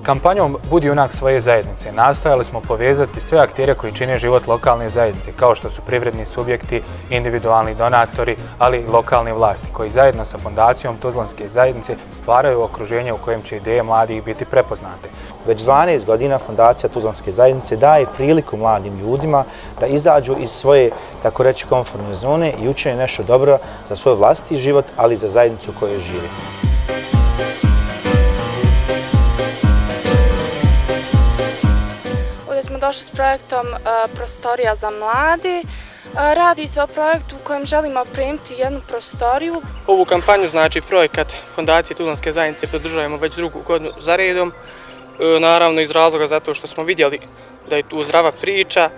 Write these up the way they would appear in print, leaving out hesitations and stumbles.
Kampanjom Budi junak svoje zajednice nastojali smo povezati sve aktere koji čine život lokalne zajednice, kao što su privredni subjekti, individualni donatori, ali i lokalne vlasti, koji zajedno sa Fondacijom Tuzlanske zajednice stvaraju okruženje u kojem će ideje mladih biti prepoznate. Već 12 godina Fondacija Tuzlanske zajednice daje priliku mladim ljudima da izađu iz svoje, tako reći, komfortne zone i učine nešto dobro za svoj vlastiti život, ali i za zajednicu u kojoj živi. Smo došli s projektom Prostorija za mladi. Radi se o projektu u kojem želimo opremiti jednu prostoriju. Ovu kampanju, znači projekat Fondacije Tuzlanske zajednice, podržavamo već drugu godinu za redom. Naravno iz razloga zato što smo vidjeli da je tu zdrava priča,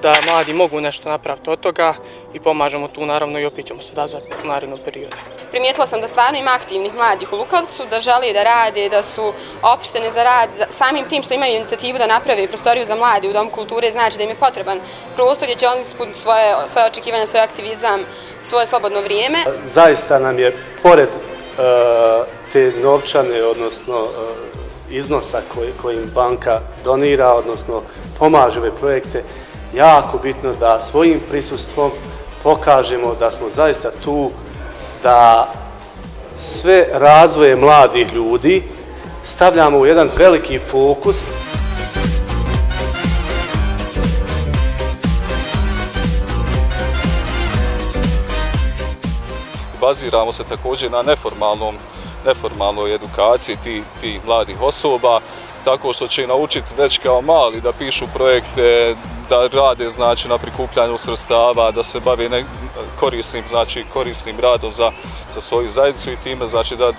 da mladi mogu nešto napraviti od toga i pomažemo tu naravno i opet ćemo se odazvati u narednom periodu. Primijetila sam da stvarno ima aktivnih mladih u Lukovcu, da žele da rade, da su opštene za rad. Samim tim što imaju inicijativu da naprave prostoriju za mladi u Domu kulture, znači da im je potreban prostor gdje će oni ispuniti svoje očekivanja, svoj aktivizam, svoje slobodno vrijeme. Zaista nam je, pored te novčane, odnosno iznosa kojim banka donira, odnosno pomaže ove projekte, jako bitno da svojim prisustvom pokažemo da smo zaista tu, da sve razvoje mladih ljudi stavljamo u jedan veliki fokus. Baziramo se također na neformalnoj edukaciji tih mladih osoba, tako što će naučiti već kao mali da pišu projekte, da rade znači na prikupljanju sredstava, da se bave korisnim radom za svoju zajednicu i time znači da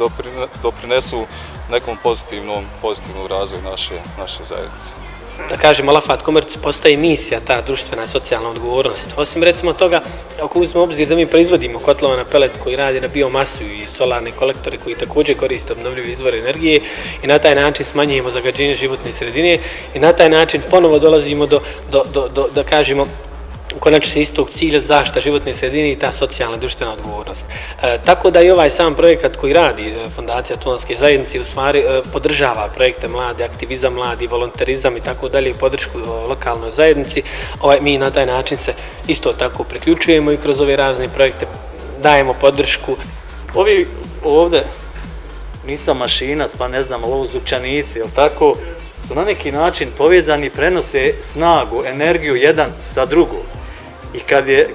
doprinesu nekom pozitivnom razvoju naše zajednice. Da kažemo, Lafat Komerc postaje misija, ta društvena socijalna odgovornost. Osim recimo toga, ako uzmemo obzir da mi proizvodimo kotlova na pelet koji radi na biomasu i solarne kolektore koji također koriste obnovljive izvore energije i na taj način smanjujemo zagađenje životne sredine i na taj način ponovo dolazimo da kažemo, u konačnici istog cilja zaštita životne sredine i ta socijalna društvena odgovornost. Tako da i ovaj sam projekat koji radi Fondacija Tuzlanske zajednice u stvari podržava projekte mlade, aktivizam mladi, volonterizam i tako dalje, podršku lokalnoj zajednici. Mi na taj način se isto tako priključujemo i kroz ove razne projekte dajemo podršku. Ovi ovdje, nisam mašinac pa ne znam, lovozupčanici, jel tako, su na neki način povezani, prenose snagu, energiju jedan sa drugom. I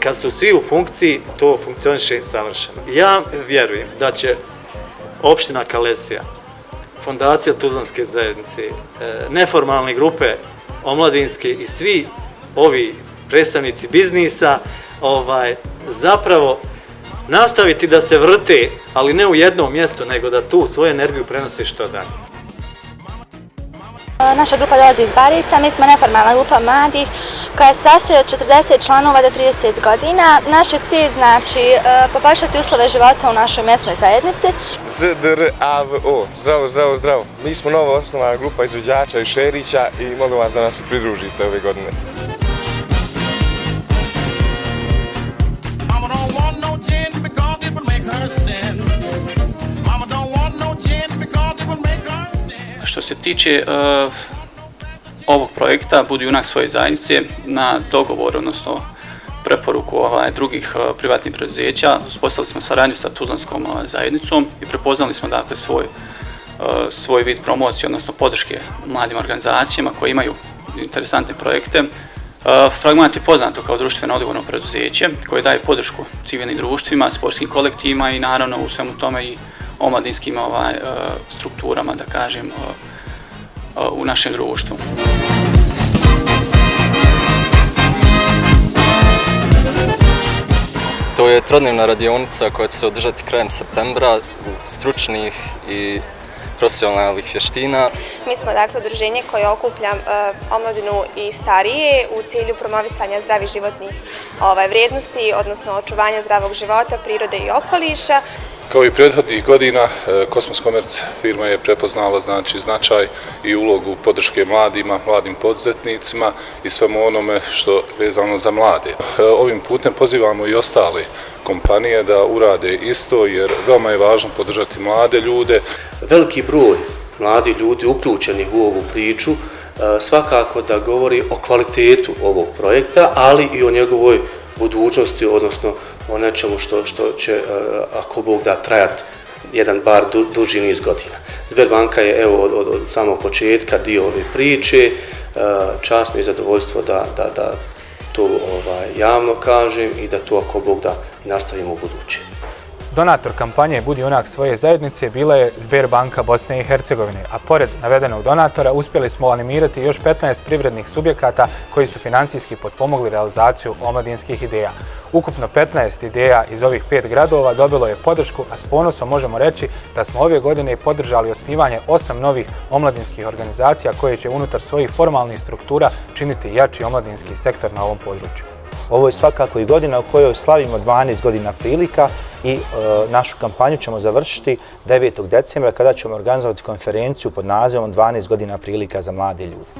kad su svi u funkciji, to funkcioniše savršeno. Ja vjerujem da će opština Kalesija, Fondacija Tuzlanske zajednice, neformalne grupe omladinske i svi ovi predstavnici biznisa zapravo nastaviti da se vrte, ali ne u jednom mjestu, nego da tu svoju energiju prenose što dalje. Naša grupa dolazi iz Barica, mi smo neformalna grupa mladih koja se sastoji od 40 članova do 30 godina. Naš je cilj znači poboljšati uslove života u našoj mjesnoj zajednici. ZDRAVO, zdravo, zdravo, zdravo. Mi smo novo osnovana grupa izvođača i Šerića i molim vas da nas se pridružite ove godine. Što se tiče ovog projekta Budi junak svoje zajednice, na dogovor, odnosno preporuku drugih privatnih preduzeća, uspostavili smo saradnju sa Tuzlanskom zajednicom i prepoznali smo dakle svoj vid promocije, odnosno podrške mladim organizacijama koji imaju interesantne projekte. Fragment je poznato kao društveno odgovorno preduzeće koje daje podršku civilnim društvima, sportskim kolektivima i naravno u svemu tome i omladinskim strukturama, da kažem, u našem društvu. To je trodnevna radionica koja će se održati krajem septembra stručnih i profesionalnih vještina. Mi smo dakle udruženje koje okuplja omladinu i starije u cilju promovisanja zdravih životnih vrijednosti, odnosno očuvanja zdravog života, prirode i okoliša. Kao i prethodnih godina, Kosmos Komerc firma je prepoznala značaj i ulogu podrške mladim poduzetnicima i svemu onome što je vezano za mlade. Ovim putem pozivamo i ostale kompanije da urade isto jer veoma je važno podržati mlade ljude. Veliki broj mladi ljudi uključeni u ovu priču, svakako da govori o kvalitetu ovog projekta, ali i o njegovoj budućnosti, odnosno o nečemu što će, ako Bog da, trajati jedan bar duži niz godina. Sberbanka je evo od samog početka dio ove priče, čast mi je zadovoljstvo da to javno kažem i da to, ako Bog da, nastavimo u buduće. Donator kampanje Budi junak svoje zajednice bila je Sberbanka Bosne i Hercegovine, a pored navedenog donatora uspjeli smo animirati još 15 privrednih subjekata koji su finansijski potpomogli realizaciju omladinskih ideja. Ukupno 15 ideja iz ovih 5 gradova dobilo je podršku, a s ponosom možemo reći da smo ove godine podržali osnivanje 8 novih omladinskih organizacija koje će unutar svojih formalnih struktura činiti jači omladinski sektor na ovom području. Ovo je svakako i godina u kojoj slavimo 12 godina prilika i našu kampanju ćemo završiti 9. decembra kada ćemo organizovati konferenciju pod nazivom 12 godina prilika za mlade ljude.